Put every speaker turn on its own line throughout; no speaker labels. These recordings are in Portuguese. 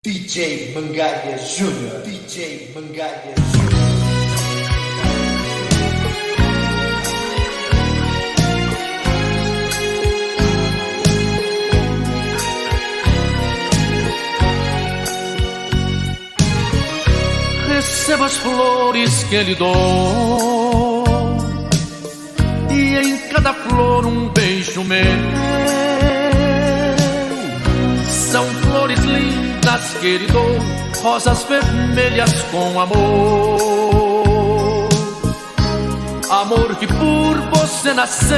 DJ Mangaia Júnior, DJ Mangaia Júnior.
Receba as flores que lhe dou, e em cada flor um beijo meu. São flores lindas que lhe dou, rosas vermelhas com amor. Amor que por você nasceu,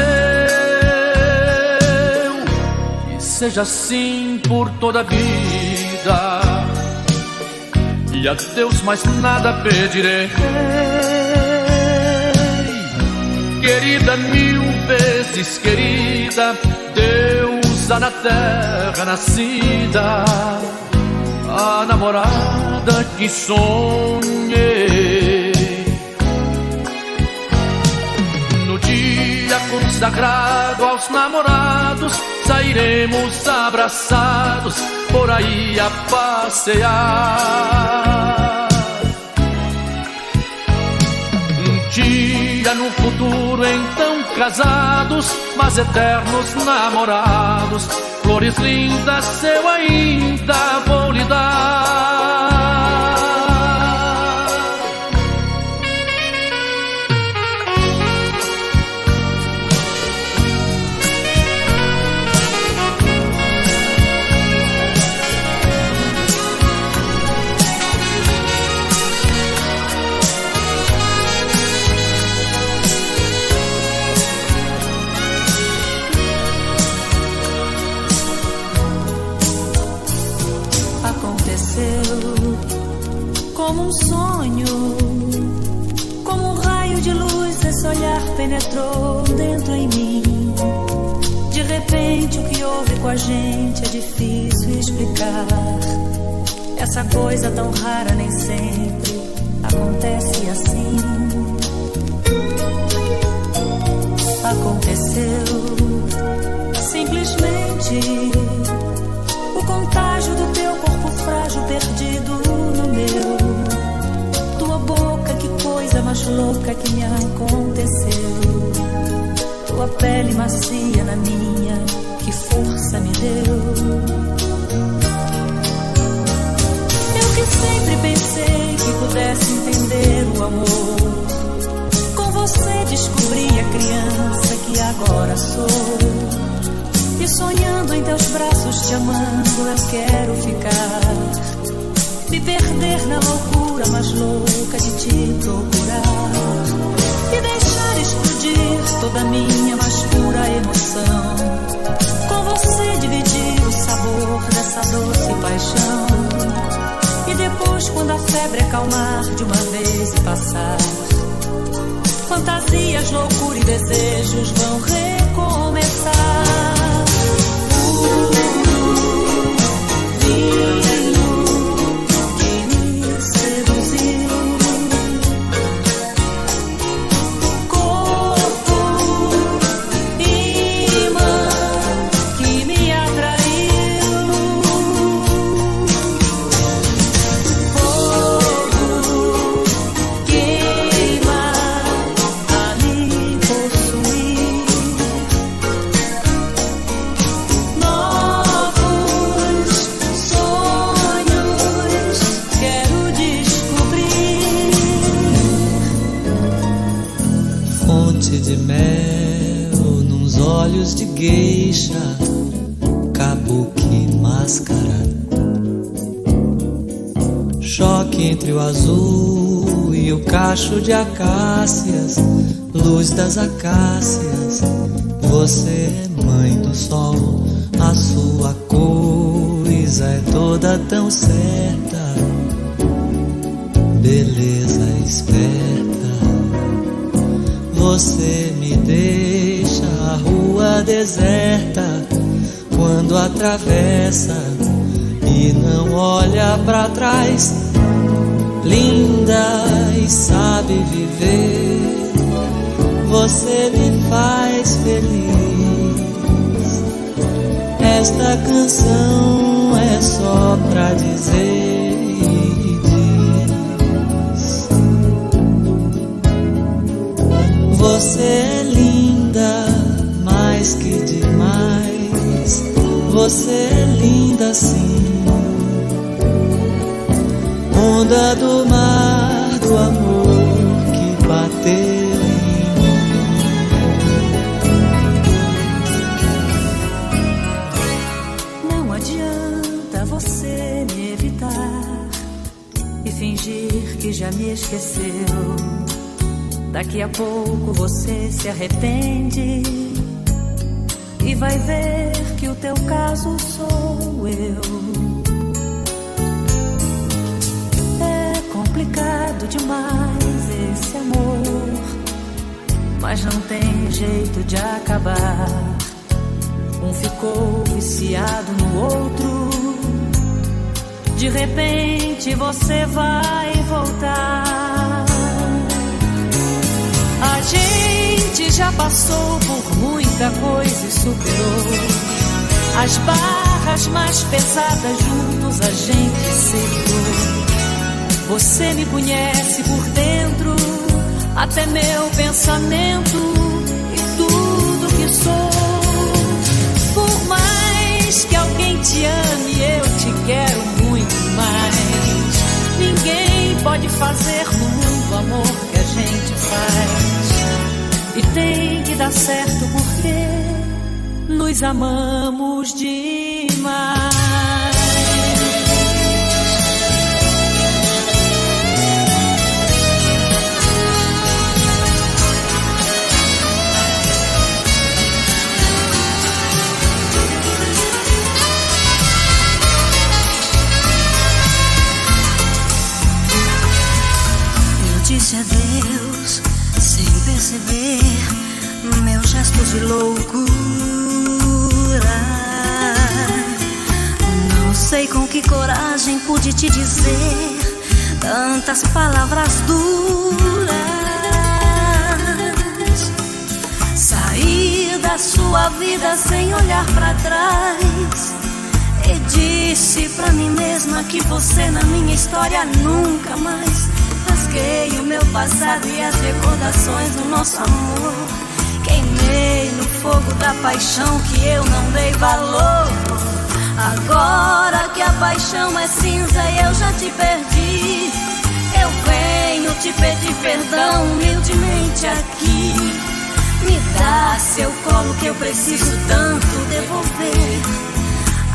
e seja assim por toda a vida. E a Deus mais nada pedirei. Querida, mil vezes querida, deusa na terra nascida, a namorada que sonhei. No dia consagrado aos namorados, sairemos abraçados por aí a passear. Um dia no futuro, então casados, mas eternos namorados, flores lindas eu ainda vou lhe dar.
Como um sonho, como um raio de luz, esse olhar penetrou dentro em mim. De repente o que houve com a gente é difícil explicar. Essa coisa tão rara nem sempre acontece assim. Aconteceu simplesmente o contágio do teu corpo frágil perdido no meu. Tua boca, que coisa mais louca que me aconteceu. Tua pele macia na minha, que força me deu. Eu que sempre pensei que pudesse entender o amor, com você descobri a criança que agora sou. E sonhando em teus braços, te amando, eu quero ficar. Me perder na loucura mais louca de te procurar. E deixar explodir toda a minha mais pura emoção. Com você dividir o sabor dessa doce paixão. E depois, quando a febre acalmar de uma vez e passar, fantasias, loucura e desejos vão recomeçar.
De mel nos olhos de geisha, kabuki máscara, choque entre o azul e o cacho de acácias, luz das acácias. Você é mãe do sol, a sua coisa é toda tão certa, beleza esperta. Você me deixa a rua deserta quando atravessa e não olha pra trás. Linda e sabe viver, você me faz feliz. Esta canção é só pra dizer você é linda assim, onda do mar do amor que bateu em
mim. Não adianta você me evitar e fingir que já me esqueceu. Daqui a pouco você se arrepende e vai ver que o teu caso sou eu. É complicado demais esse amor, mas não tem jeito de acabar. Um ficou viciado no outro, de repente você vai voltar. A gente já passou por muita coisa e superou. As barras mais pesadas juntos a gente segurou. Você me conhece por dentro, até meu pensamento e tudo que sou. Por mais que alguém te ame, eu te quero muito mais. Ninguém pode fazer no mundo o amor que a gente faz. E tem que dar certo porque nos amamos demais. Eu disse adeus sem perceber meus gestos de loucura. Não sei com que coragem pude te dizer tantas palavras duras. Saí da sua vida sem olhar pra trás e disse pra mim mesma que você na minha história nunca mais. Rasguei o meu passado e as recordações do nosso amor. Queimei no fogo da paixão que eu não dei valor. Agora que a paixão é cinza e eu já te perdi, eu venho te pedir perdão humildemente aqui. Me dá seu colo que eu preciso tanto devolver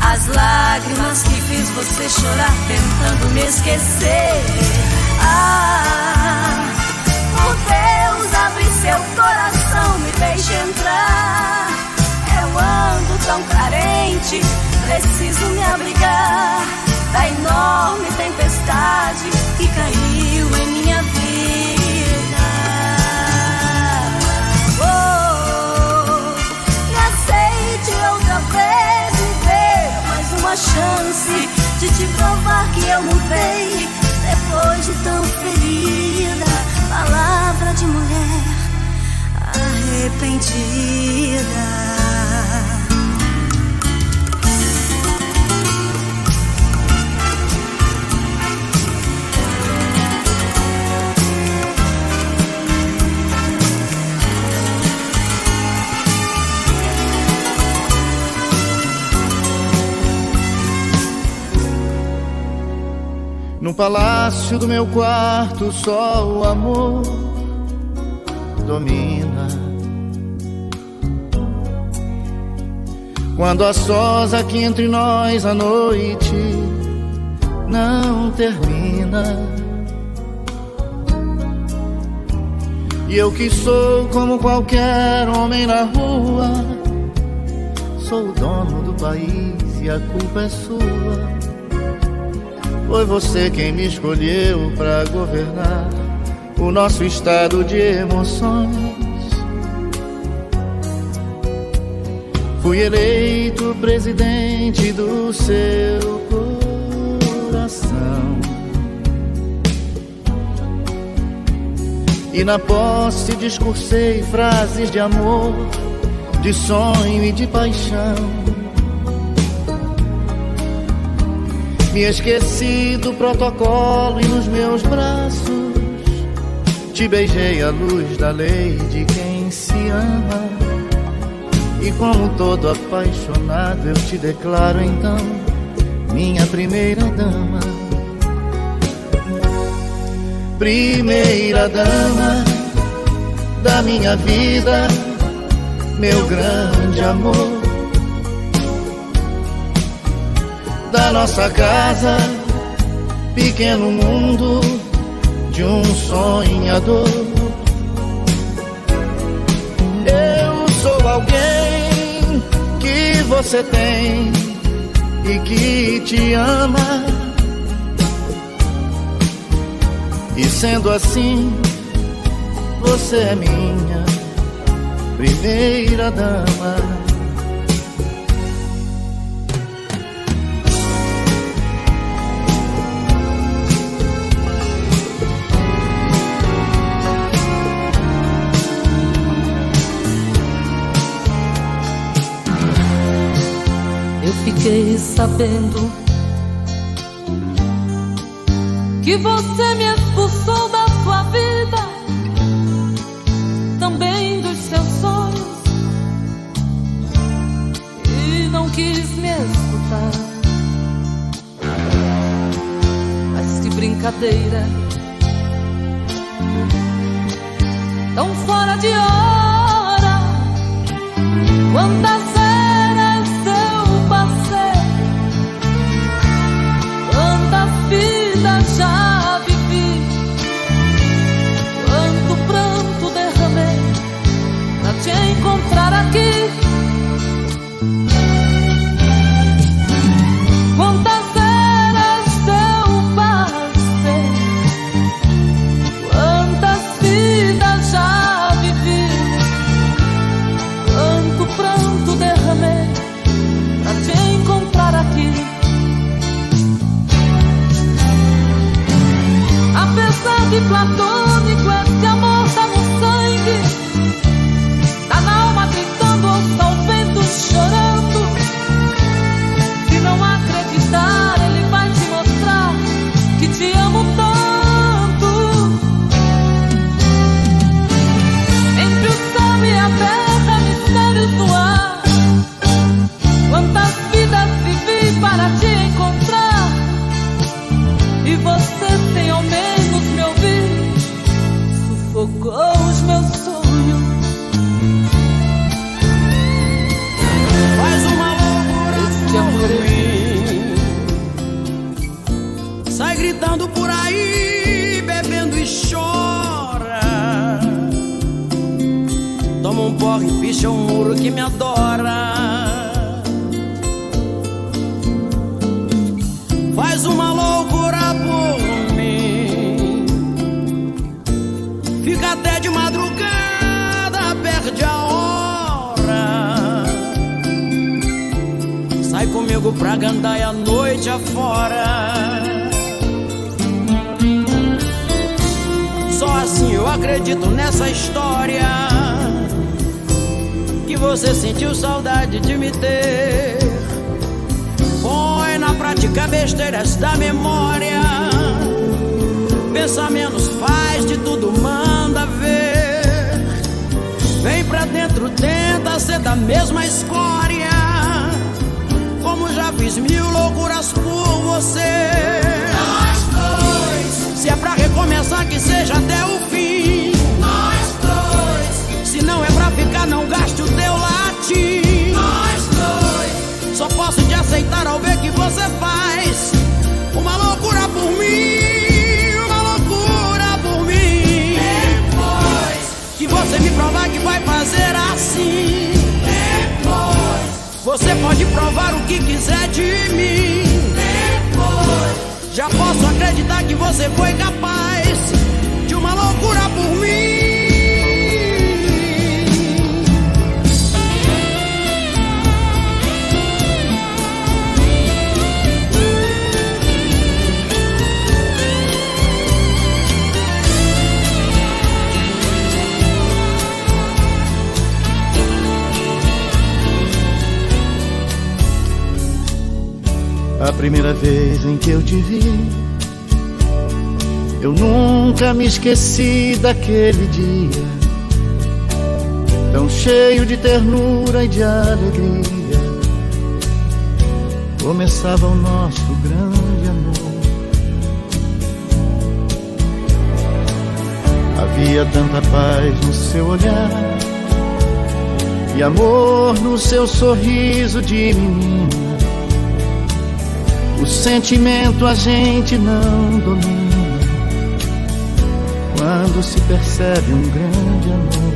as lágrimas que fiz você chorar tentando me esquecer. Ah, por Deus, abre seu coração, me deixe entrar. Eu ando tão carente, preciso me abrigar da enorme tempestade que caiu em minha vida. Oh, me aceite outra vez, me dê mais uma chance de te provar que eu mudei. Depois de tão ferida, palavra de mulher arrependida.
No palácio do meu quarto só o amor domina. Quando a sós aqui entre nós a noite não termina. E eu que sou como qualquer homem na rua, sou o dono do país e a culpa é sua. Foi você quem me escolheu pra governar o nosso estado de emoções. Fui eleito presidente do seu coração. E na posse discursei frases de amor, de sonho e de paixão. Me esqueci do protocolo e nos meus braços te beijei à luz da lei de quem se ama. E como todo apaixonado eu te declaro então minha primeira dama. Primeira dama da minha vida, meu grande amor, da nossa casa, pequeno mundo de um sonhador. Eu sou alguém que você tem e que te ama. E sendo assim, você é minha primeira dama.
Eu fiquei sabendo que você me expulsou da sua vida, também dos seus sonhos, e não quis me escutar. Mas que brincadeira, tão fora de hora. Quantas eras eu passei, quantas vidas já vivi, quanto pranto derramei pra te encontrar aqui. Quantas eras eu passei, quantas vidas já vivi, quanto pranto derramei pra te encontrar aqui. Apesar de platônico, esse amor tá no sangue, tá na alma gritando, ouça o vento chorando. Se não acreditar, ele vai te mostrar que te amo tanto. Entre o céu e a terra, mistérios no ar, quantas vidas vivi para te encontrar. E você sem ao menos me ouvir, sufocou os meus sonhos.
Faz uma loucura
Esse amor
por mim, sai gritando por aí, bebendo e chora. Toma um porre, picha um muro que me adora. Faz uma loucura por mim, fica até de madrugada, perde a hora. Sai comigo pra gandaia a noite afora. Só assim eu acredito nessa história, que você sentiu saudade de me ter. Põe na prática besteiras da memória, pensa menos, faz de tudo, manda ver. Vem pra dentro, tenta ser da mesma escória, como já fiz mil loucuras por você.
Nós dois,
Se é pra recomeçar, que seja até o fim.
nós dois,
Se não é pra ficar, não gaste o teu latim.
nós dois,
Só posso te aceitar ao ver que você faz uma loucura por mim, uma loucura por mim.
depois,
Que você me provar que vai fazer assim.
depois,
Você pode provar o que quiser de mim.
depois,
Já posso acreditar que você foi capaz de uma loucura por mim.
A primeira vez em que eu te vi, eu nunca me esqueci daquele dia. tão cheio de ternura e de alegria, começava o nosso grande amor. Havia tanta paz no seu olhar e amor no seu sorriso de menina. O sentimento a gente não domina quando se percebe um grande amor.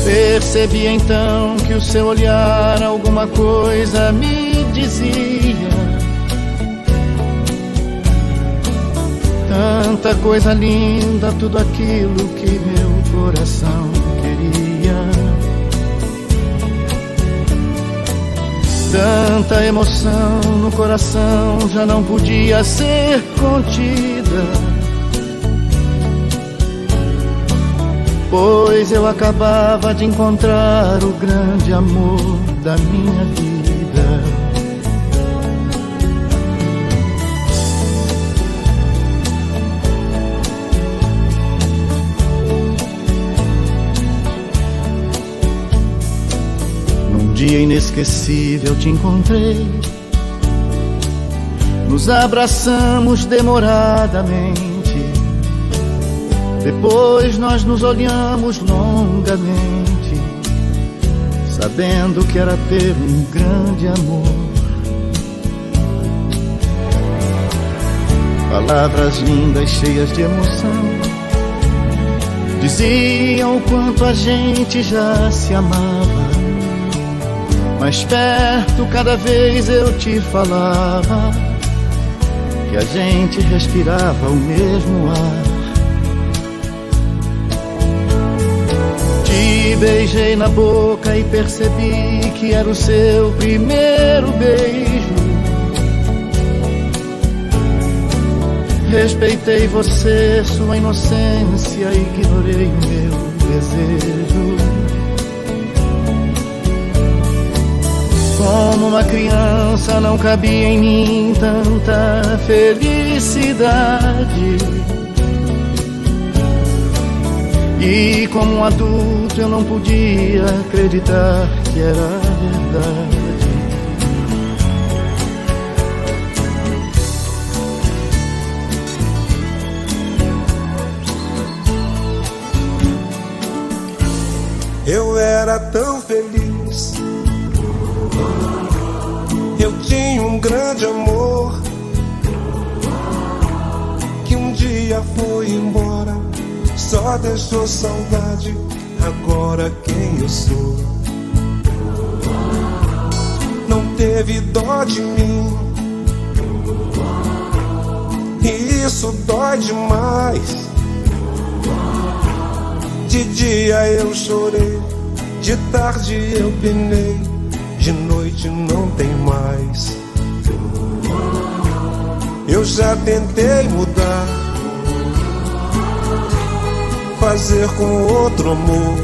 Percebi então que o seu olhar alguma coisa me dizia. Tanta coisa linda, tudo aquilo que meu coração queria. Tanta emoção no coração já não podia ser contida, pois eu acabava de encontrar o grande amor da minha vida. Num dia inesquecível te encontrei, nos abraçamos demoradamente. Depois nós nos olhamos longamente, sabendo que era ter um grande amor. Palavras lindas, cheias de emoção, diziam o quanto a gente já se amava. Mais perto cada vez eu te falava que a gente respirava o mesmo ar. Te beijei na boca e percebi que era o seu primeiro beijo. Respeitei você, sua inocência, ignorei o meu desejo. Como uma criança não cabia em mim tanta felicidade, e como um adulto eu não podia acreditar que era verdade.
Eu era tão feliz, eu tinha um grande amor que um dia foi embora, só deixou saudade. Agora quem eu sou? Não teve dó de mim, e isso dói demais. De dia eu chorei, de tarde eu penei, de noite não tem mais. Eu já tentei mudar, fazer com outro amor,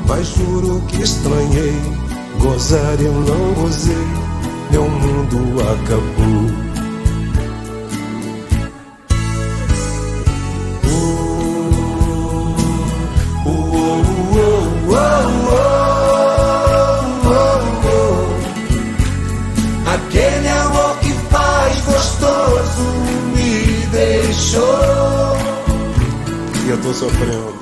mas juro que estranhei, gozar eu não gozei, meu mundo acabou.
Aquele amor que faz gostoso me deixou.
E eu tô sofrendo.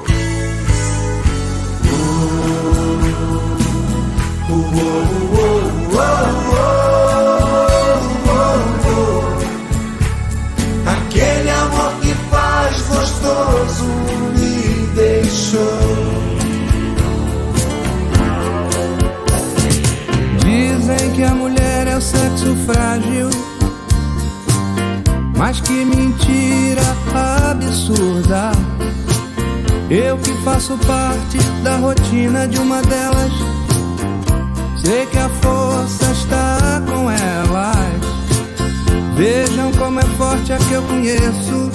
Aquele amor que faz gostoso me deixou.
Dizem que a mulher é o sexo frágil, mas que mentira absurda. Eu que faço parte da rotina de uma delas, sei que a força está com elas. Vejam como é forte a que eu conheço,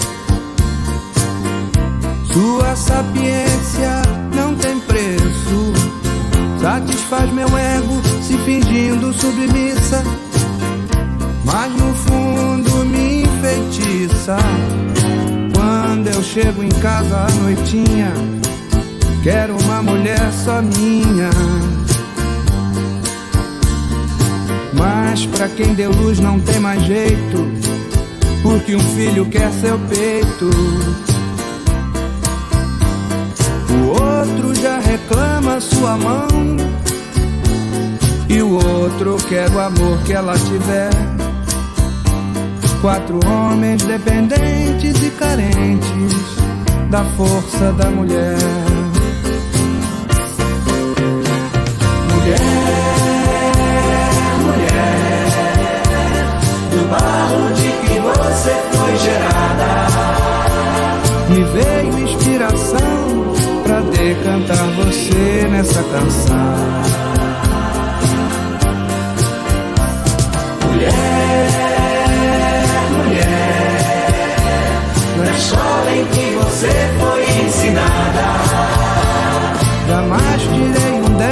sua sapiência não tem preço. Satisfaz meu ego se fingindo submissa, mas no fundo me enfeitiça. Quando
Quando eu chego em casa à noitinha, quero uma mulher só minha. Mas pra quem deu luz não tem mais jeito, porque um filho quer seu peito. O outro já reclama sua mão, e o outro quer o amor que ela tiver. 4 homens dependentes e carentes da força da mulher. Mulher, do barro de que você foi gerada, me veio inspiração pra decantar você nessa canção. Na escola em que você foi ensinada, jamais tirei um 10.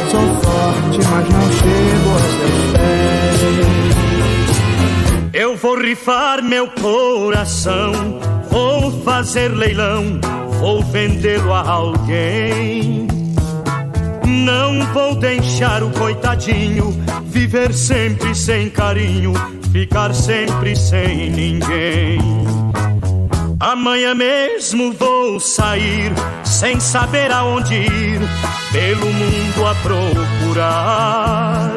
Sou forte, mas não chego aos seus pés.
Eu vou rifar meu coração, vou fazer leilão, vou vendê-lo a alguém. Não vou deixar o coitadinho viver sempre sem carinho, ficar sempre sem ninguém. Amanhã mesmo vou sair, sem saber aonde ir, pelo mundo a procurar.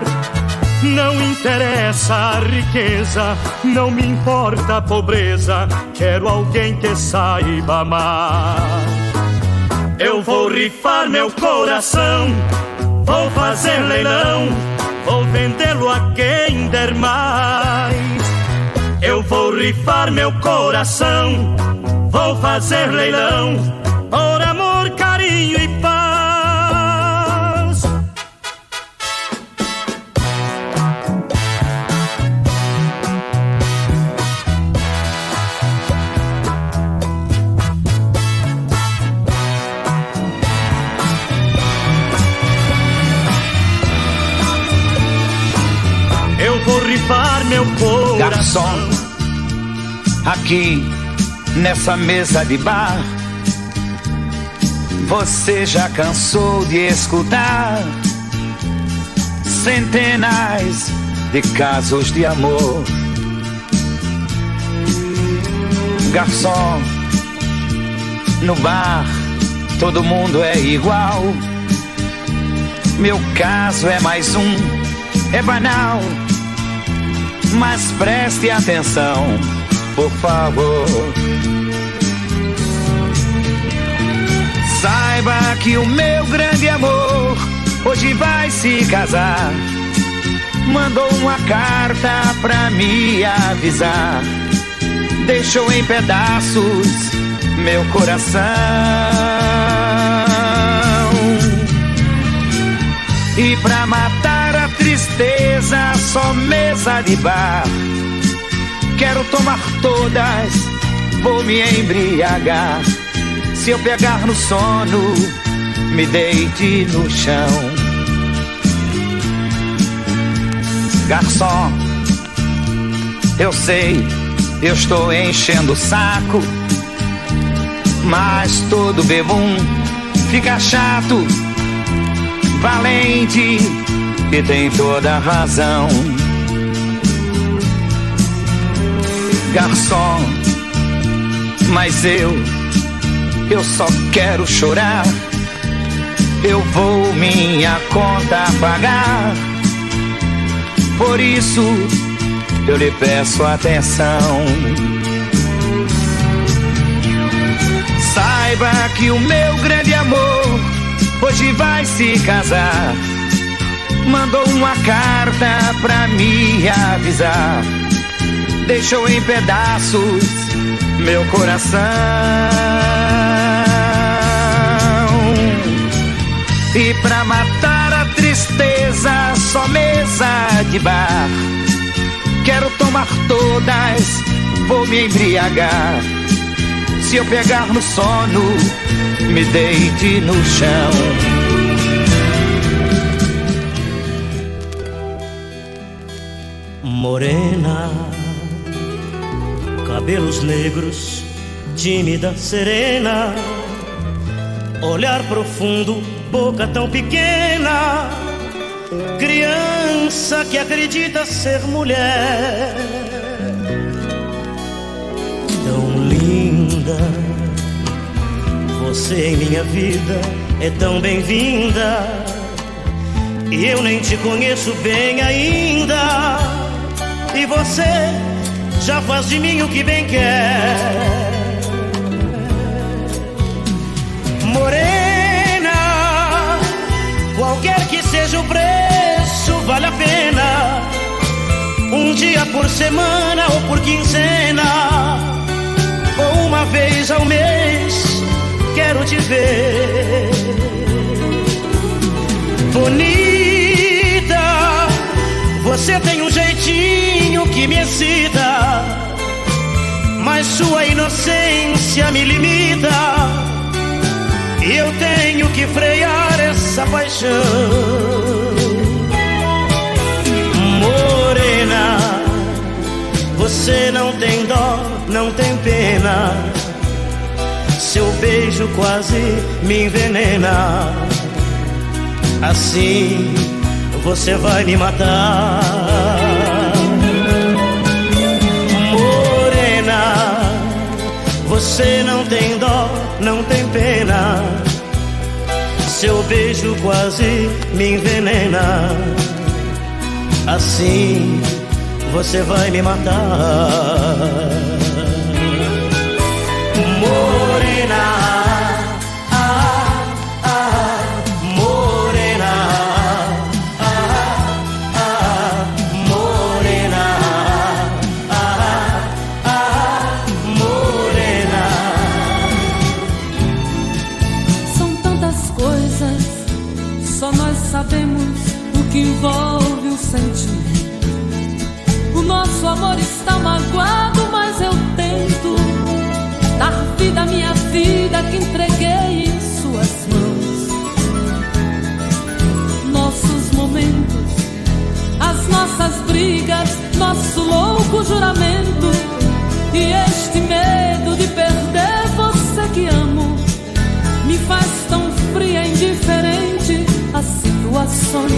Não interessa a riqueza, não me importa a pobreza, quero alguém que saiba amar. Eu vou rifar meu coração, vou fazer leilão, vou vendê-lo a quem der mais. Eu vou rifar meu coração, vou fazer leilão, por amor, carinho e paz. Eu vou rifar meu coração.
Garçom, aqui nessa mesa de bar, você já cansou de escutar centenas de casos de amor. Garçom, no bar todo mundo é igual. Meu caso é mais um, é banal, mas preste atenção, por favor. Saiba que o meu grande amor hoje vai se casar. Mandou uma carta pra me avisar, deixou em pedaços meu coração. E pra matar a tristeza, só mesa de bar. Quero tomar todas, vou me embriagar. Se eu pegar no sono, me deite no chão. Garçom, eu sei, eu estou enchendo o saco, mas todo bebum fica chato. Valente e tem toda a razão. Garçom, mas eu só quero chorar. Eu vou minha conta pagar, por isso eu lhe peço atenção. Saiba que o meu grande amor hoje vai se casar. Mandou uma carta pra me avisar, deixou em pedaços meu coração. E pra matar a tristeza, só mesa de bar. Quero tomar todas, vou me embriagar. Se eu pegar no sono, me deite no chão.
Morena, cabelos negros,
tímida, serena, olhar profundo, boca tão pequena, criança que acredita ser mulher. Tão linda, você em minha vida é tão bem-vinda, e eu nem te conheço bem ainda, e você já faz de mim o que bem quer. Morena, qualquer que seja o preço, vale a pena. Um dia por semana ou por quinzena, ou uma vez ao mês, quero te ver. Bonita, você tem um jeitinho que me excita, mas sua inocência me limita, e eu tenho que frear essa paixão. Morena, você não tem dó, não tem pena, seu beijo quase me envenena. Assim você vai me matar. Morena, você não tem dó, não tem pena, seu beijo quase me envenena. Assim você vai me matar. Morena,
sabemos o que envolve o sentir. O nosso amor está magoado, mas eu tento dar vida à minha vida que entreguei em suas mãos. Nossos momentos, as nossas brigas, nosso louco juramento, e este medo de perder você que amo me faz tão fria e indiferente às situações.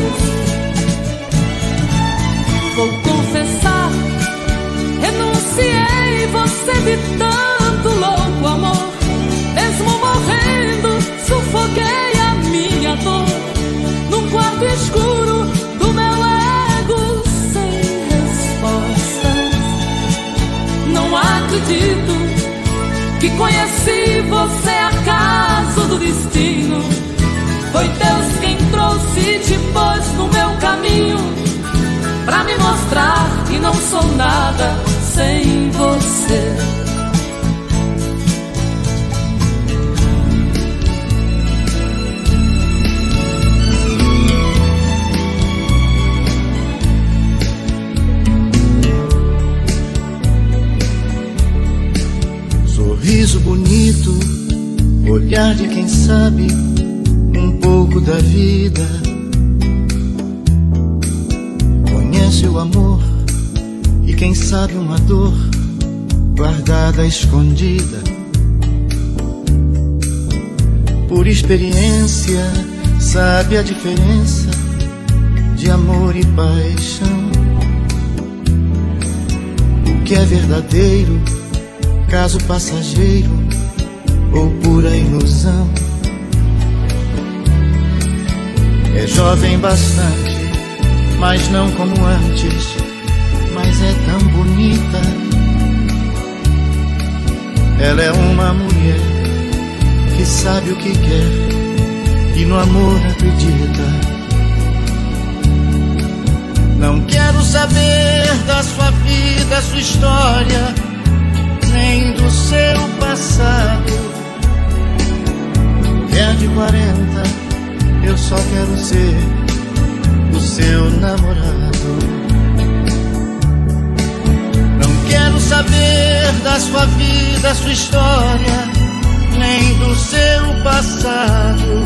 Vou confessar, renunciei você de tanto louco amor. Mesmo morrendo, sufoquei a minha dor num quarto escuro do meu ego sem respostas. Não acredito que conheci você acaso do destino. Foi Deus quem trouxe e te pôs no meu caminho, pra me mostrar que não sou nada sem você.
Sorriso bonito, olhar de quem sabe um pouco da vida. Conhece o amor e quem sabe uma dor guardada, escondida. Por experiência sabe a diferença de amor e paixão. O que é verdadeiro, caso passageiro ou pura ilusão. É jovem bastante, mas não como antes, mas é tão bonita. Ela é uma mulher que sabe o que quer e no amor acredita. Não quero saber da sua vida, sua história, nem do seu passado. Mulher de 40, eu só quero ser o seu namorado. Não quero saber da sua vida, sua história, nem do seu passado.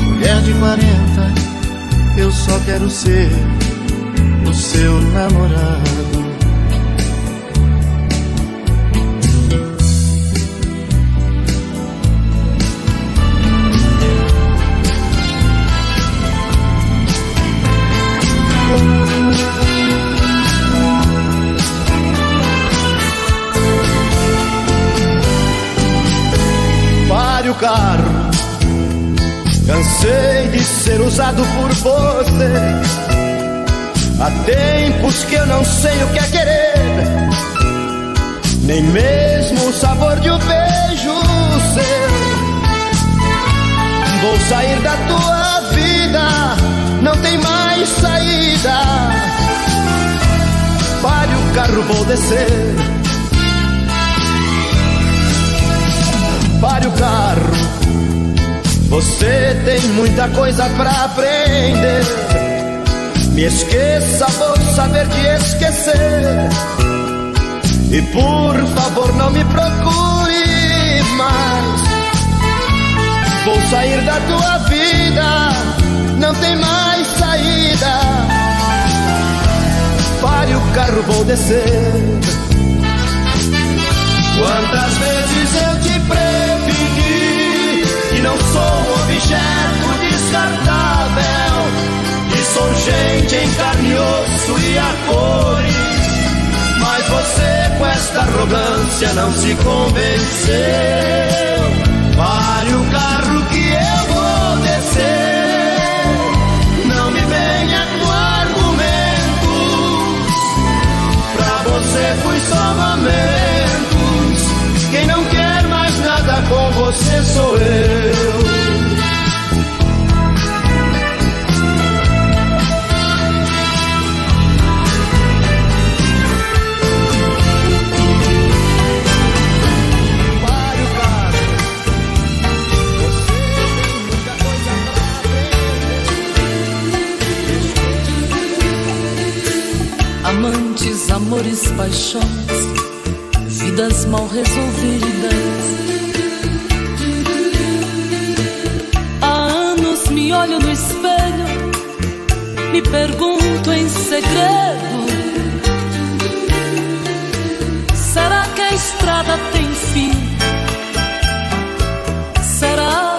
Mulher de 40, eu só quero ser o seu namorado.
usado por você. Há tempos que eu não sei o que é querer, nem mesmo o sabor de um beijo seu. Vou sair da tua vida, não tem mais saída. Pare o carro, vou descer. Pare o carro, você tem muita coisa pra aprender. Me esqueça, vou saber te esquecer. E por favor não me procure mais. Vou sair da tua vida, não tem mais saída. Pare o carro, vou descer. Quantas vezes eu te preveni que não sou um objeto descartável, que sou gente em carne e osso e a cores. Mas você com esta arrogância não se convenceu. Pare o carro que eu vou descer. Não me venha com argumentos, pra você fui só momentos. Quem não quer mais nada com você sou eu.
Amantes, amores, paixões, vidas mal resolvidas. Há anos me olho no espelho, me pergunto em segredo: será que a estrada tem fim? Será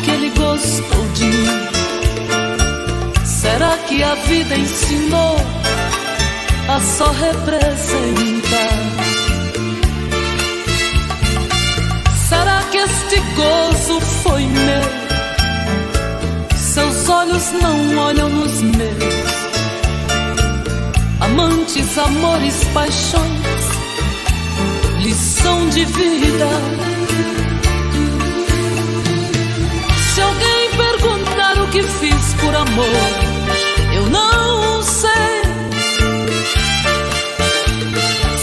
que ele gostou de mim? Será que a vida ensinou a só representar? Será que este gozo foi meu? Seus olhos não olham nos meus. Amantes, amores, paixões, lição de vida. Se alguém perguntar o que fiz por amor, eu não sei.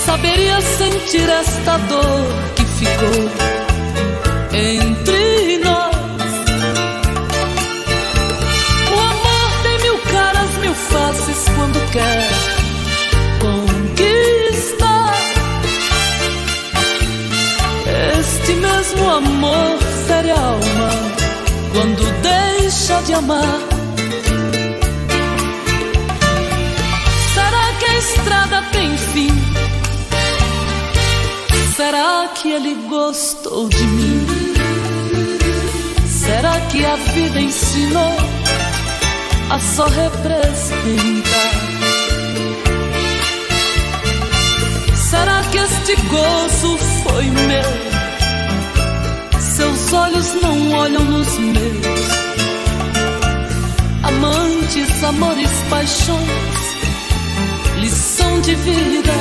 Saberia sentir esta dor que ficou entre nós. O amor tem mil caras, mil faces quando quer conquistar. Este mesmo amor fere a alma quando deixa de amar. Será que a estrada tem fim? Será que ele gostou de mim? Será que a vida ensinou a só representar? Será que este gozo foi meu? Seus olhos não olham nos meus. Amantes, amores, paixões, lição de vida.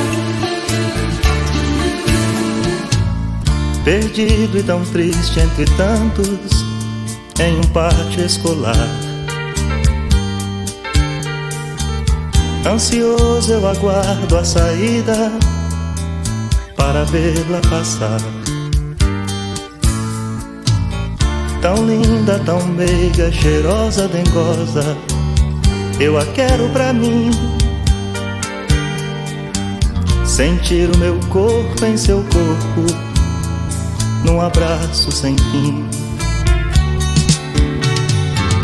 Perdido e tão triste entre tantos, em um pátio escolar. Ansioso eu aguardo a saída para vê-la passar. Tão linda, tão meiga, cheirosa, dengosa, eu a quero pra mim. Sentir o meu corpo em seu corpo, num abraço sem fim.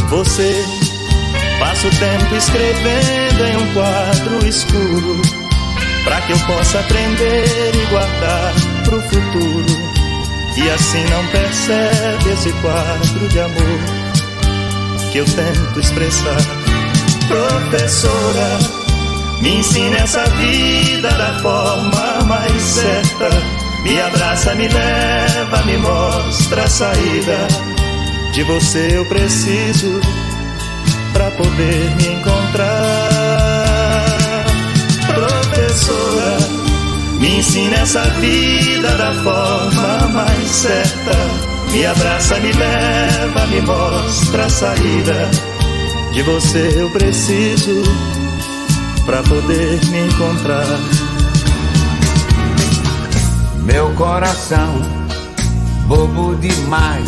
Você passa o tempo escrevendo em um quadro escuro, pra que eu possa aprender e guardar pro futuro. E assim não percebe esse quadro de amor que eu tento expressar. Professora, me ensine essa vida da forma mais certa. Me abraça, me leva, me mostra a saída. De você eu preciso, poder me encontrar. Professora, me ensina essa vida da forma mais certa. Me abraça, me leva, me mostra a saída. De você eu preciso pra poder me encontrar.
Meu coração, bobo demais,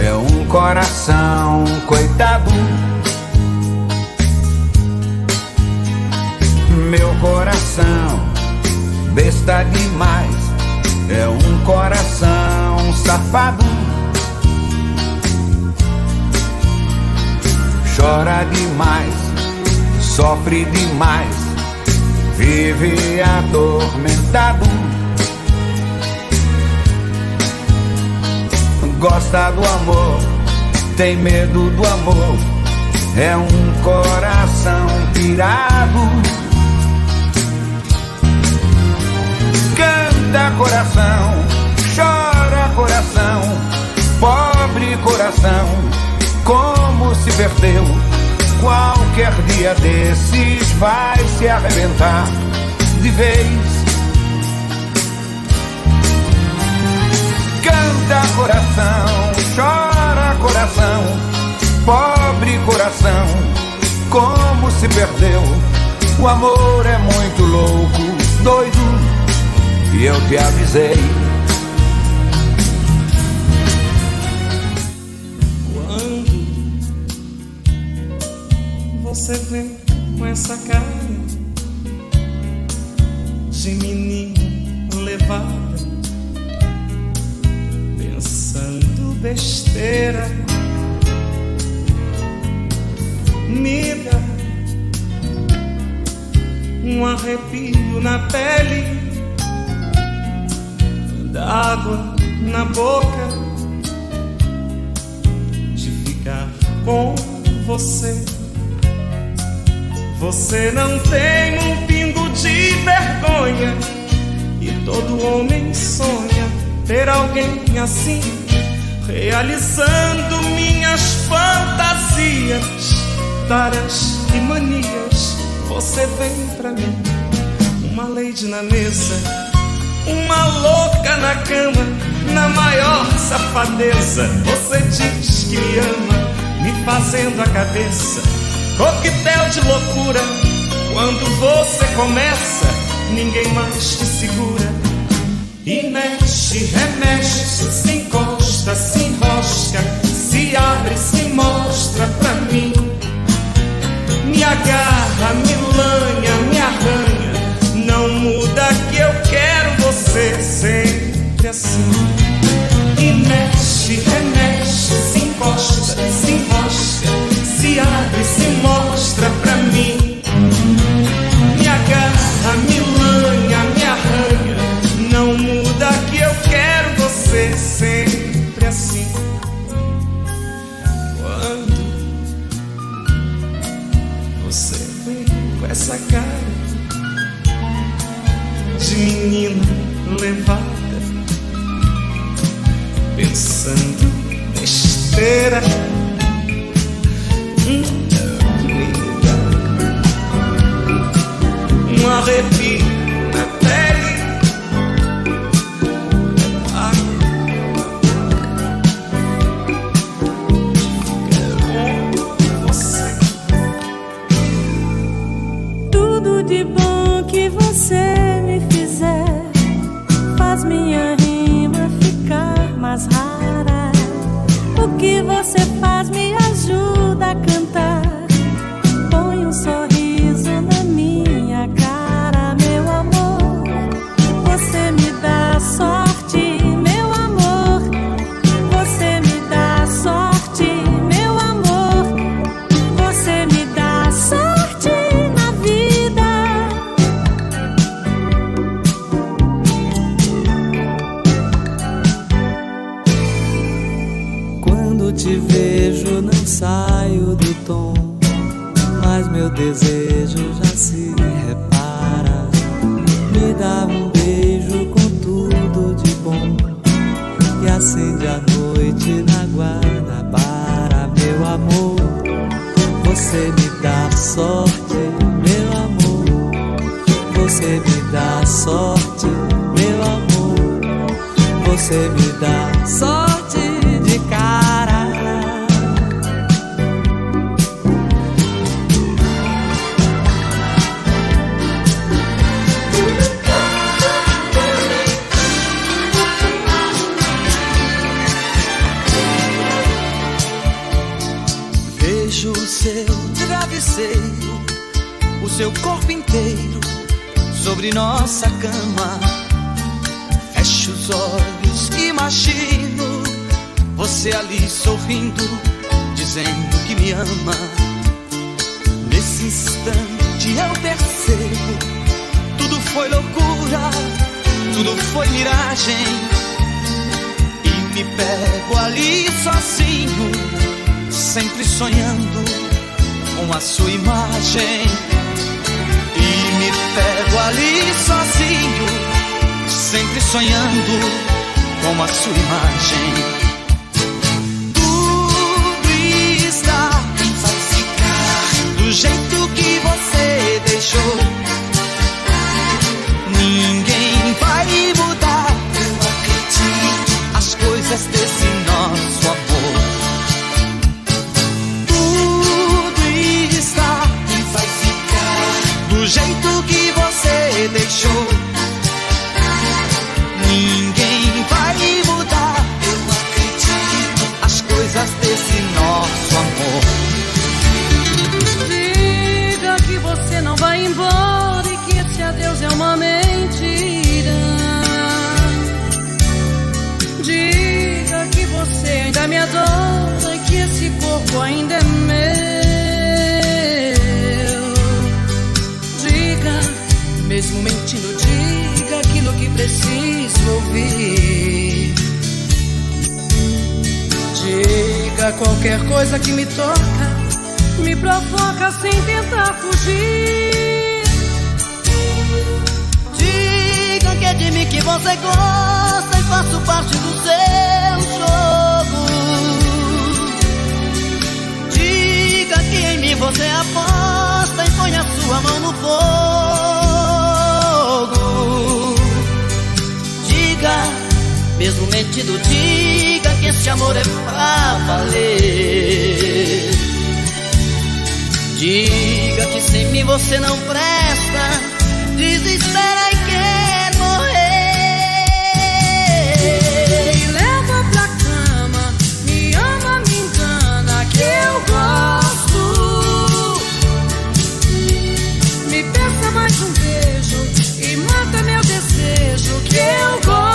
é um coração coitado. Meu coração, besta demais, é um coração safado. Chora demais, sofre demais, vive atormentado. Gosta do amor, tem medo do amor, é um coração pirado. Canta coração, chora coração, pobre coração, como se perdeu. Qualquer dia desses vai se arrebentar de vez. Canta coração, chora coração, pobre coração, como se perdeu. O amor é muito louco, doido, e eu te avisei.
Quando você vem com essa cara de menino levada, pensando besteira, me dá um arrepio na pele, d'água na boca, de ficar com você. Você não tem um pingo de vergonha, e todo homem sonha ter alguém assim, realizando minhas fantasias, taras e manias. Você vem pra mim, uma lady na mesa, uma louca na cama, na maior safadeza. Você diz que me ama, me fazendo a cabeça coquetel de loucura. Quando você começa, ninguém mais te segura. E mexe, remexe, se encosta, se enrosca, se abre, se mostra pra mim. Me agarra, me lanha, me arranha, não muda que eu quero você sempre assim. E mexe, remexe, se encosta, se enrosca, se abre, se mostra pra mim. Me agarra, me lanha, me arranha, não muda que eu quero você sempre assim. Quando você vem com essa cara de menina levada, pensando besteira, um arrepio na pele.
Tudo de bom que você me fizer faz minha rima ficar mais rara. O que você faz me ajuda a cantar, põe um sorriso na minha cara, meu amor. Você me dá sorte, meu amor. Você me dá sorte, meu amor. Você me dá sorte na vida.
Quando te vejo não saio do tom, mas meu desejo já se repara. Me dá um beijo com tudo de bom e acende a noite na Guanabara, meu amor. Você me dá sorte, meu amor. Você me dá sorte, meu amor. Você me dá sorte de cara.
Vejo o seu travesseiro, o seu corpo inteiro sobre nossa cama. Fecho os olhos, imagino você ali sorrindo, dizendo que me ama. Nesse instante eu percebo, tudo foi loucura, tudo foi miragem. E me pego ali sozinho, sempre sonhando com a sua imagem. E me pego ali sozinho, sempre sonhando com a sua imagem. Tudo está vai ficar do jeito que você deixou. Ninguém vai mudar, eu acredito, as coisas desse nosso amor. Do jeito que você deixou, ninguém vai mudar, eu acredito, as coisas desse nosso amor.
Diga que você não vai embora e que esse adeus é uma mentira. Diga que você ainda me adora e que esse corpo ainda é meu. Mesmo mentindo, diga aquilo que preciso ouvir. Diga qualquer coisa que me toca, me provoca sem tentar fugir.
Diga que é de mim que você gosta e faço parte do seu jogo. Diga que em mim você aposta e põe a sua mão no fogo. Diga, mesmo mentindo, diga que esse amor é pra valer. Diga que sem mim você não presta, desespera e quer morrer.
Me leva pra cama, me ama, me engana, que eu gosto. Me peça mais um beijo e mata meu desejo, que eu gosto.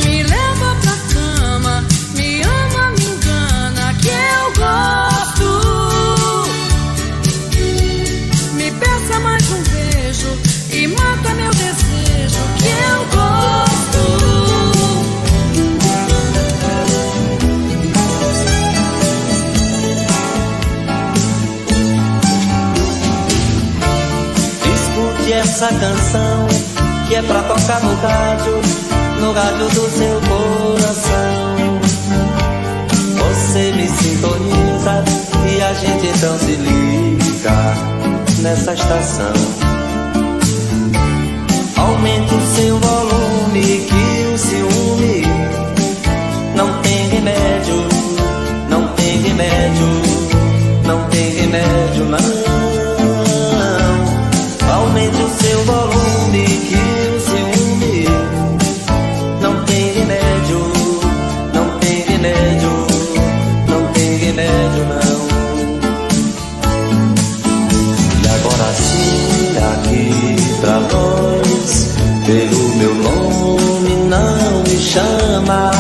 Me leva pra cama, me ama, me engana, que eu gosto. Me peça mais um beijo e mata meu desejo, que eu gosto.
Escute essa canção que é pra tocar no rádio do seu coração. Você me sintoniza e a gente então se liga nessa estação. Aumente o seu volume que o ciúme não tem remédio, não tem remédio, não tem remédio não. Aumente o seu volume que o ciúme não tem remédio, não tem remédio, não tem remédio não. E agora sim, aqui pra nós, pelo meu nome não me chama.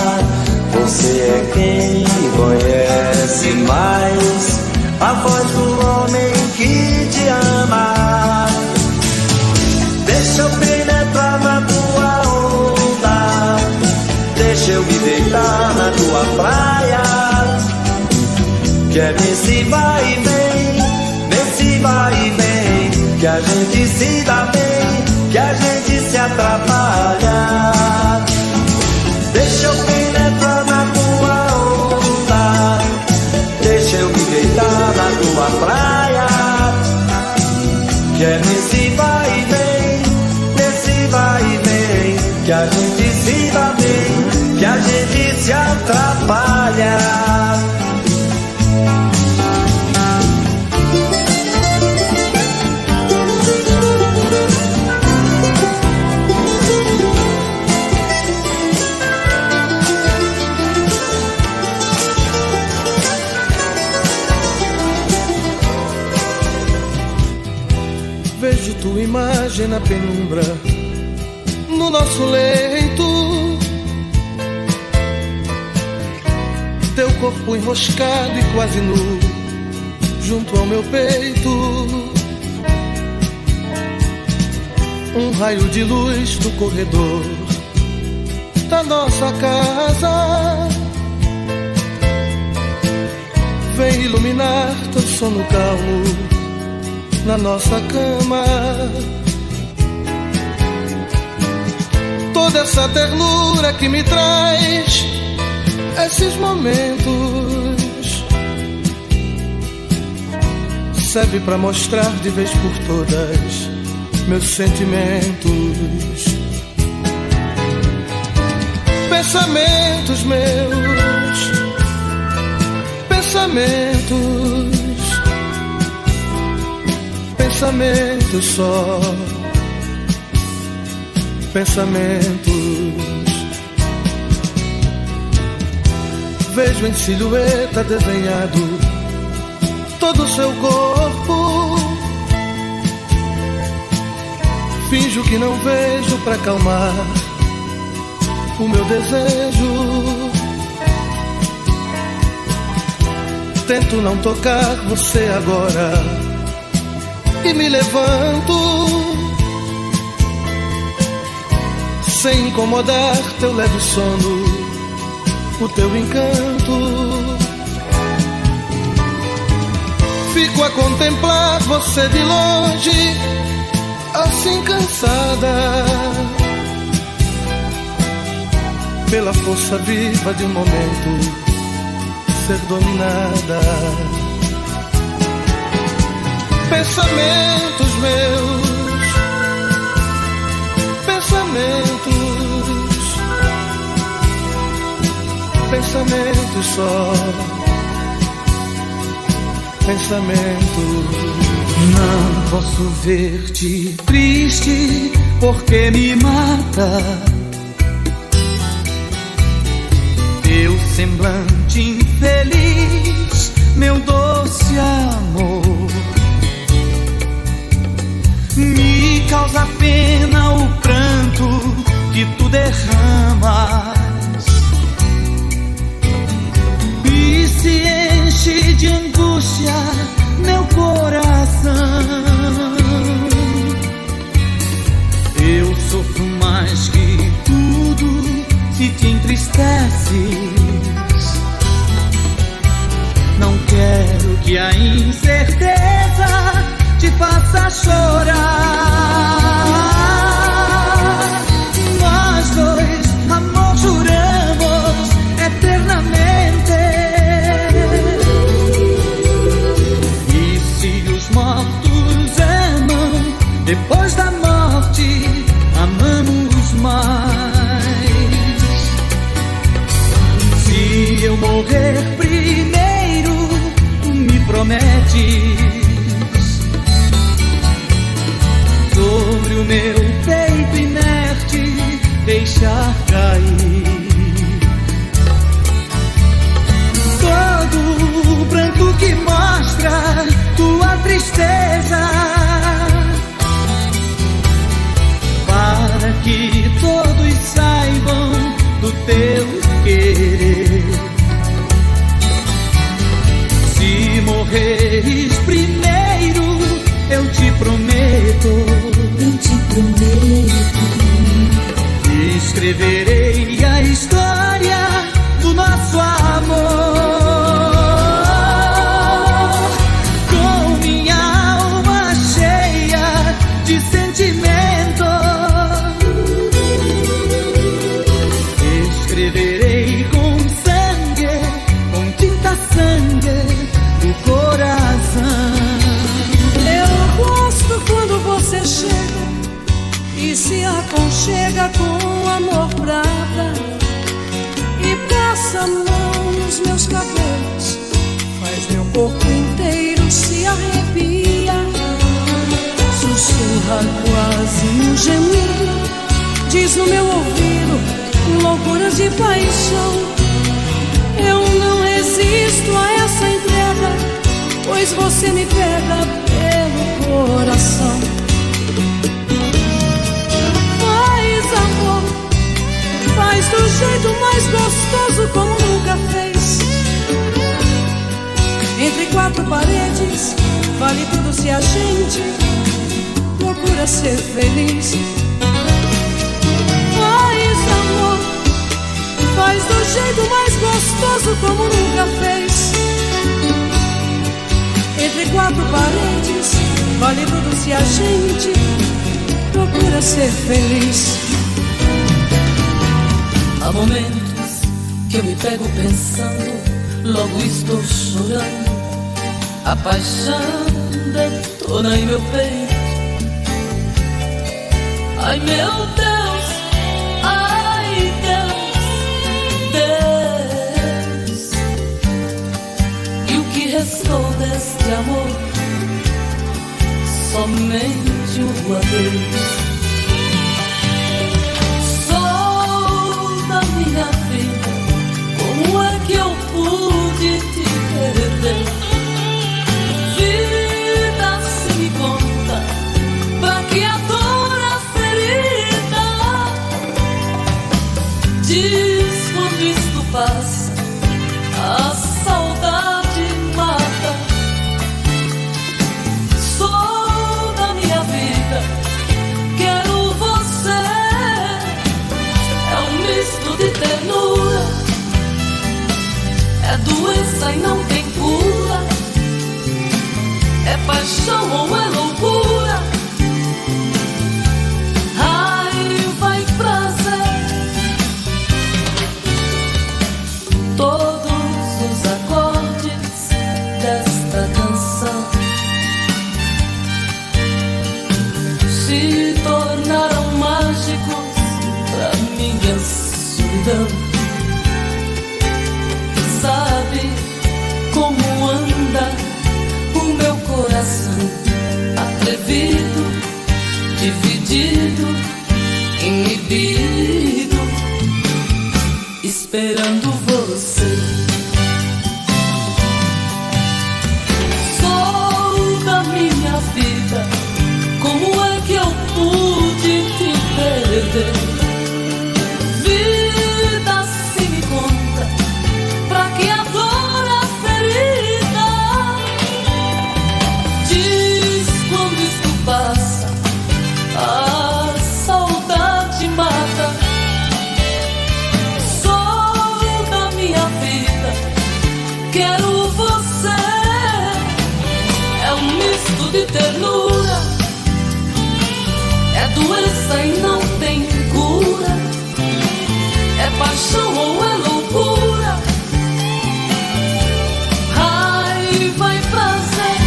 Você é quem conhece mais a voz do homem que te ama. Deixa eu penetrar na tua onda, deixa eu me deitar na tua praia. Quer nesse vai e vem, nesse vai e vem, que a gente se dá bem, que a gente se atrapalha. Deixa eu penetrar na tua onda,
tua praia. Que é nesse vai e vem, nesse vai e vem, que a gente se dá bem, que a gente se atrapalha.
Vejo tua imagem na penumbra, no nosso leito, teu corpo enroscado e quase nu, junto ao meu peito. Um raio de luz do corredor da nossa casa vem iluminar teu sono calmo na nossa cama. Toda essa ternura que me traz esses momentos serve pra mostrar de vez por todas meus sentimentos. Pensamentos meus, pensamentos, pensamentos só, pensamentos. Vejo em silhueta desenhado todo o seu corpo. Finjo que não vejo pra acalmar o meu desejo. Tento não tocar você agora e me levanto sem incomodar teu leve sono, o teu encanto. Fico a contemplar você de longe, assim cansada pela força viva de um momento ser dominada. Pensamentos meus, pensamentos, pensamentos só, pensamentos.
Não posso ver-te triste porque me mata teu semblante infeliz, meu doce amor. Me causa pena o pranto que tu derramas e se enche de angústia meu coração. Eu sofro mais que tudo se te entristeces. Não quero que a incerteza te faça chorar. Nós dois, amor, juramos eternamente. E se os mortos amam, depois da morte amamos mais. Se eu morrer primeiro, me prometes sobre o meu peito inerte deixar cair todo o pranto que mostra tua tristeza, para que todos saibam do teu querer. Se morreres primeiro, eu te prometo, escreverei a história do nosso amor com minha alma cheia de sentimento. Escreverei com sangue, com tinta sangue do coração.
corpo inteiro se arrepia, sussurra quase um gemido, diz no meu ouvido loucuras de paixão. Eu não resisto a essa entrega, pois você me pega pelo coração. Faz amor, faz do jeito mais gostoso como nunca fez. Entre quatro paredes, vale tudo se a gente procura ser feliz. Faz amor, faz do jeito mais gostoso como nunca fez. Entre quatro paredes, vale tudo se a gente procura ser feliz.
Há momentos que eu me pego pensando, logo estou chorando. A paixão detona em meu peito. Ai meu Deus, ai Deus, Deus. E o que restou deste amor? Somente o adeus. Sou da minha vida, como é que eu pude te perder? Vida, se me conta, pra que a dor, a ferida? Diz quando isto passa, a saudade mata. Sou da minha vida, quero você. É um misto de ternura, é doença e não tem cura. É paixão ou é loucura? Raiva e prazer. Todos os acordes desta canção se tornaram mágicos pra minha solidão. Sabe como anda o meu coração, atrevido, dividido, inibido, esperando você. Sou da minha vida, como é que eu pude te perder? Vida, se me conta, pra que a dor, a ferida? Diz quando isto passa, a saudade mata. Sou da minha vida, quero você. É um misto de ternura, é doença e não tem cura. É paixão ou é loucura? Raiva e prazer.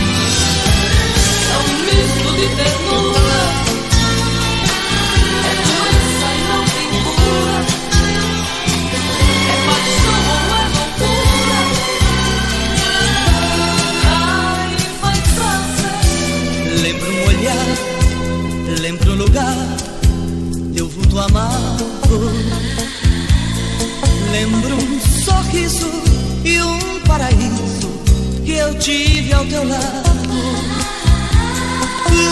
É um misto de ternura, é doença e não tem cura. É paixão ou é loucura? Raiva e prazer.
Lembro um olhar, lembro um lugar, teu vulto amargo. Lembro um sorriso e um paraíso que eu tive ao teu lado.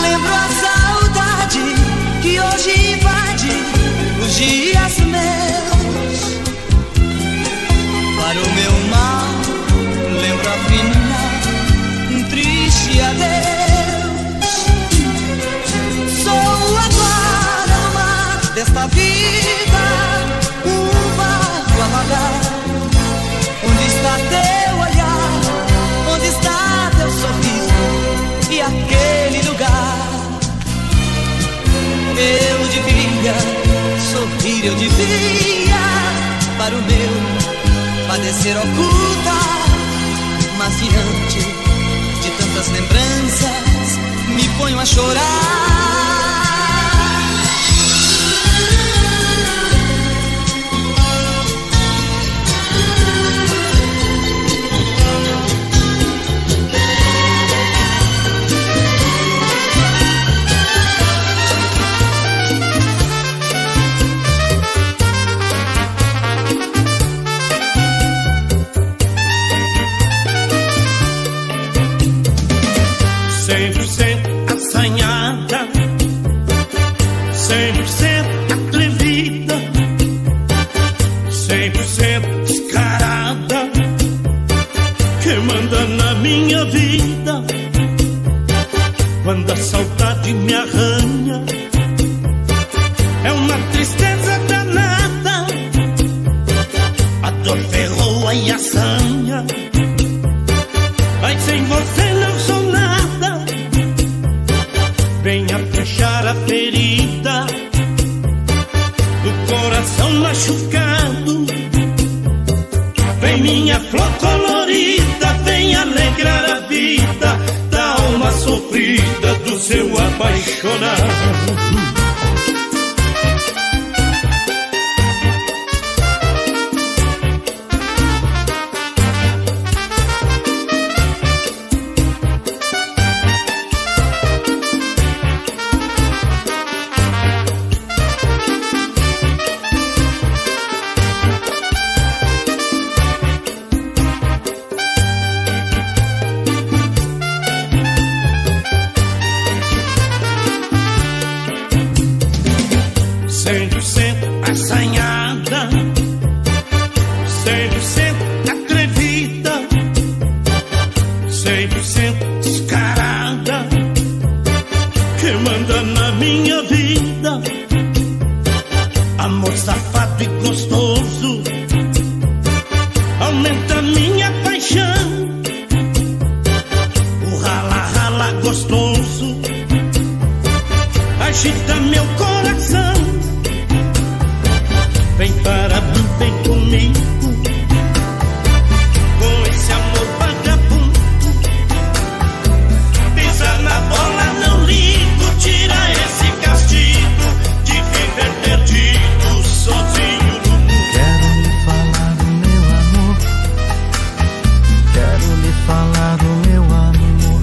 Lembro a saudade que hoje invade os dias meus. Para o meu mal, lembro afinal um triste adeus. Sou agora no mar desta vida, um barco a vagar. Onde está teu olhar? Onde está teu sorriso? E aquele lugar? Eu devia sorrir, eu devia para o meu padecer ocultar. Mas diante de tantas lembranças me ponho a chorar.
100% assanhada, 100% atrevida, 100% descarada, que manda na minha vida. Quando a saudade me arranha, é uma tristeza danada, a dor ferroa e assanha. Ai, sem você não sou nada, venha fechar a ferida do coração machucado. Vem minha flor colorida, vem alegrar a vida da alma sofrida do seu apaixonado. Assanhada, 100% atrevida, 100% descarada, que manda na minha vida. Amor safado e gostoso, aumenta minha paixão. O rala-rala gostoso agita meu coração. Vem para mim, vem comigo, com esse amor vagabundo. Pisa na bola, não ligo, tira esse castigo de viver perdido, sozinho no mundo.
Quero lhe falar do meu amor, quero lhe falar do meu amor,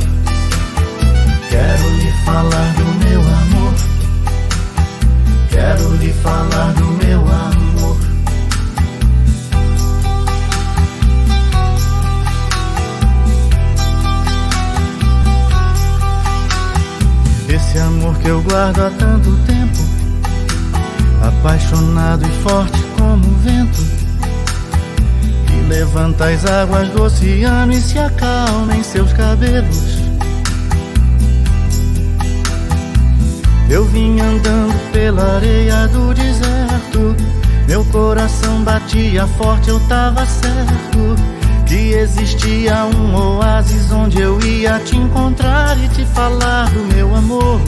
quero lhe falar do meu amor, quero lhe falar do meu amor. Esse amor que eu guardo há tanto tempo, apaixonado e forte como o vento, que levanta as águas do oceano e se acalma em seus cabelos. Eu vim andando pela areia do deserto, meu coração batia forte, eu tava certo que existia um oásis onde eu ia te encontrar e te falar do meu amor.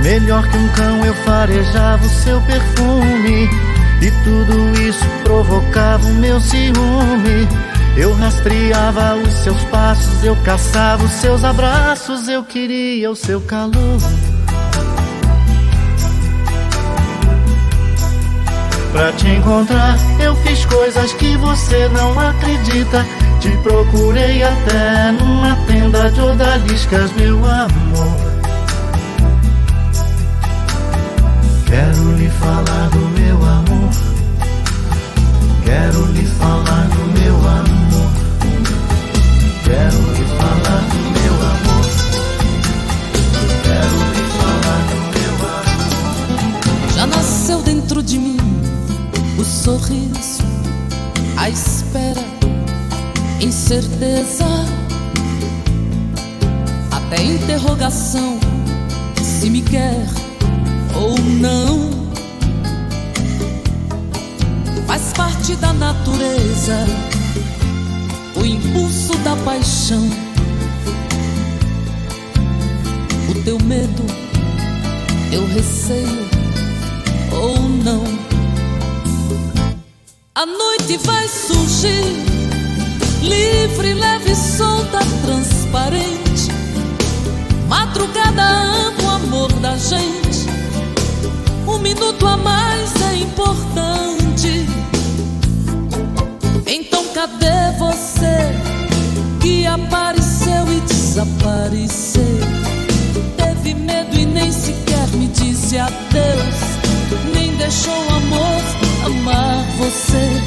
Melhor que um cão eu farejava o seu perfume, e tudo isso provocava o meu ciúme. Eu rastreava os seus passos, eu caçava os seus abraços, eu queria o seu calor. Pra te encontrar, eu fiz coisas que você não acredita. Te procurei até numa tenda de odaliscas, meu amor. Quero lhe falar do meu amor, quero lhe falar do meu amor, quero lhe falar do meu amor, quero lhe falar do meu amor.
Já nasceu dentro de mim o sorriso, a espera, incerteza, até interrogação, se me quer ou não. Faz parte da natureza o impulso da paixão, o teu medo, teu receio ou não. A noite vai surgir, livre, leve, solta, transparente. Madrugada ama o amor da gente, um minuto a mais é importante. Então cadê você que apareceu e desapareceu? Teve medo e nem sequer me disse adeus, nem deixou o amor amar você.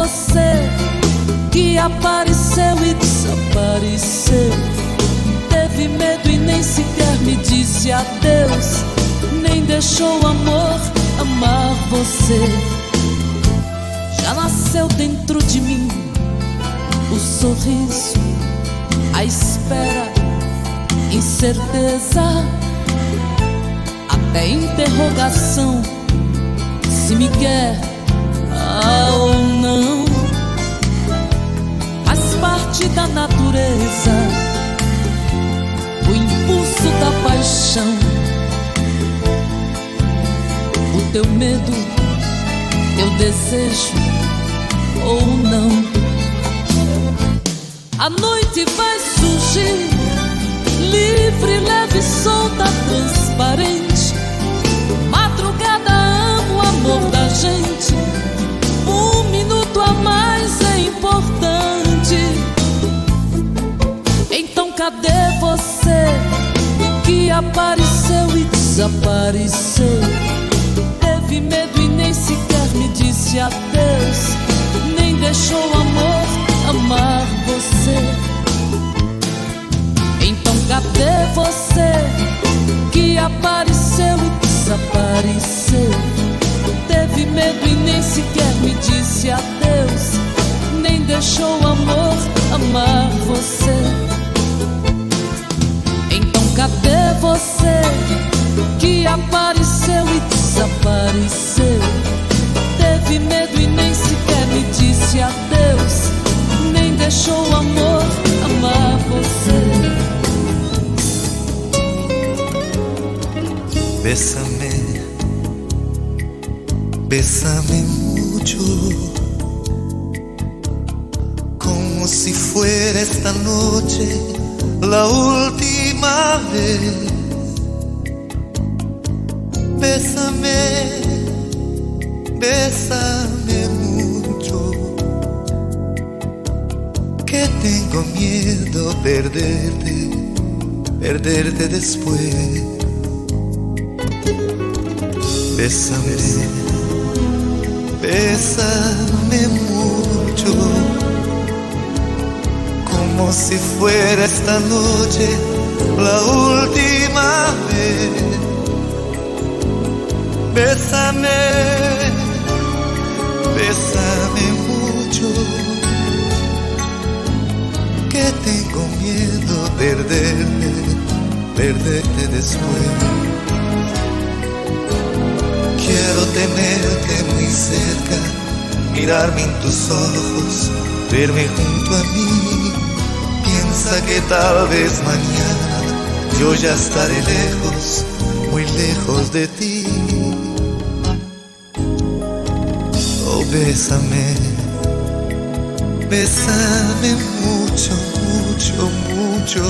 você que apareceu e desapareceu. Teve medo e nem sequer me disse adeus, nem deixou o amor amar você. Já nasceu dentro de mim o sorriso, a espera, incerteza, até interrogação, se me quer ou não. Faz parte da natureza, o impulso da paixão, o teu medo, teu desejo ou não. A noite vai surgir, livre, leve, solta, transparente. Madrugada ama o amor da gente, um minuto a mais é importante. Então cadê você que apareceu e desapareceu? Teve medo e nem sequer me disse adeus, nem deixou o amor amar você. Então cadê você que apareceu e desapareceu? Teve medo e nem sequer me disse adeus, nem deixou o amor amar você. Então cadê você que apareceu e desapareceu? Teve medo e nem sequer me disse adeus, nem deixou o amor amar você.
Bésame, bésame mucho, como si fuera esta noche la última vez. Bésame, bésame mucho, que tengo miedo perderte, perderte después. Bésame, bésame mucho, como si fuera esta noche la última vez. Bésame, bésame mucho, que tengo miedo perderte, perderte después. Quiero tenerte muy cerca, mirarme en tus ojos, verme junto a mí. Piensa que tal vez mañana yo ya estaré lejos, muy lejos de ti. Oh, bésame, bésame mucho, mucho, mucho.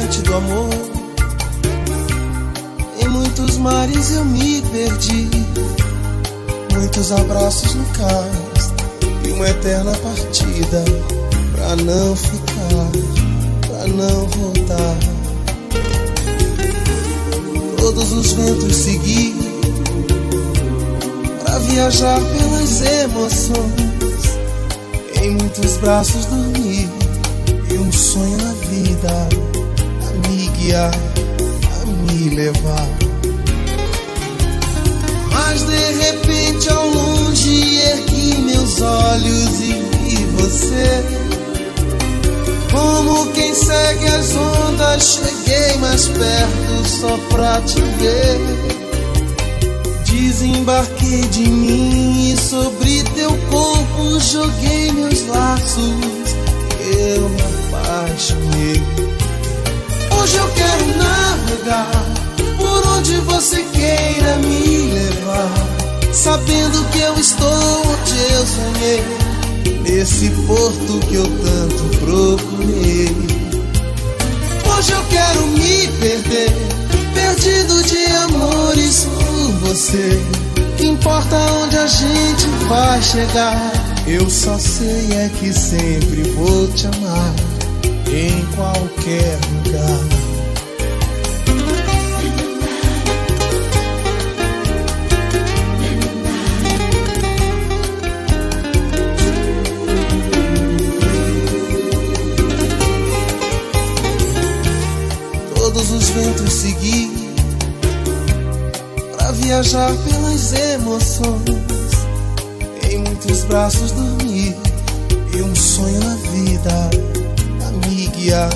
arte do amor. Em muitos mares eu me perdi, muitos abraços no cais e uma eterna partida pra não ficar, pra não voltar. Todos os ventos segui pra viajar pelas emoções. Em muitos braços dormi e um sonho na vida a me guiar, a me levar. Mas de repente ao longe ergui meus olhos e vi você. Como quem segue as ondas, cheguei mais perto só pra te ver. Desembarquei de mim e sobre teu corpo joguei meus laços. Eu me apaixonei. Hoje eu quero navegar por onde você queira me levar, sabendo que eu estou onde eu sonhei, nesse porto que eu tanto procurei. Hoje eu quero me perder, perdido de amores por você. Que importa onde a gente vai chegar, eu só sei é que sempre vou te amar, em qualquer lugar. Todos os ventos segui pra viajar pelas emoções. Em muitos braços dormi e um sonho na vida a me guiar,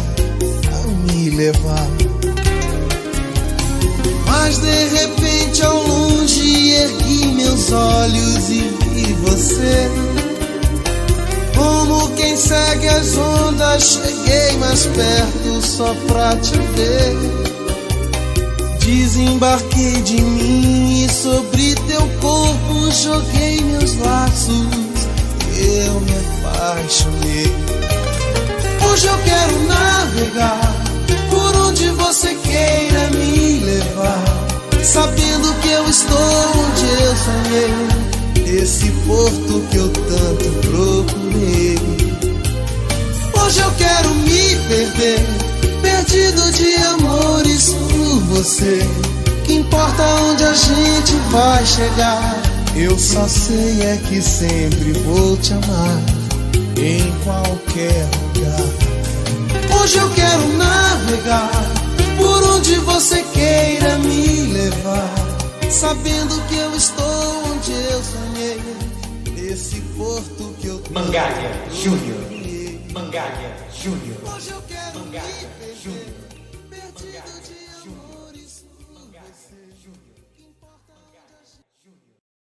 a me levar. Mas de repente ao longe ergui meus olhos e vi você. Como quem segue as ondas, cheguei mais perto só pra te ver. Desembarquei de mim e sobre teu corpo joguei meus laços. Eu me apaixonei. Hoje eu quero navegar por onde você queira me levar, sabendo que eu estou onde eu sonhei, esse porto que eu tanto procurei. Hoje eu quero me perder, perdido de amores por você. Que importa onde a gente vai chegar, eu só sei é que sempre vou te amar, em qualquer lugar. Hoje eu quero navegar por onde você queira me levar, sabendo que eu estou onde eu sonhei, nesse porto que eu
Mangalia Júnior. Mangalia Júnior.
Hoje eu quero
Mangalia
me perder,
Júnior.
perdido de amor.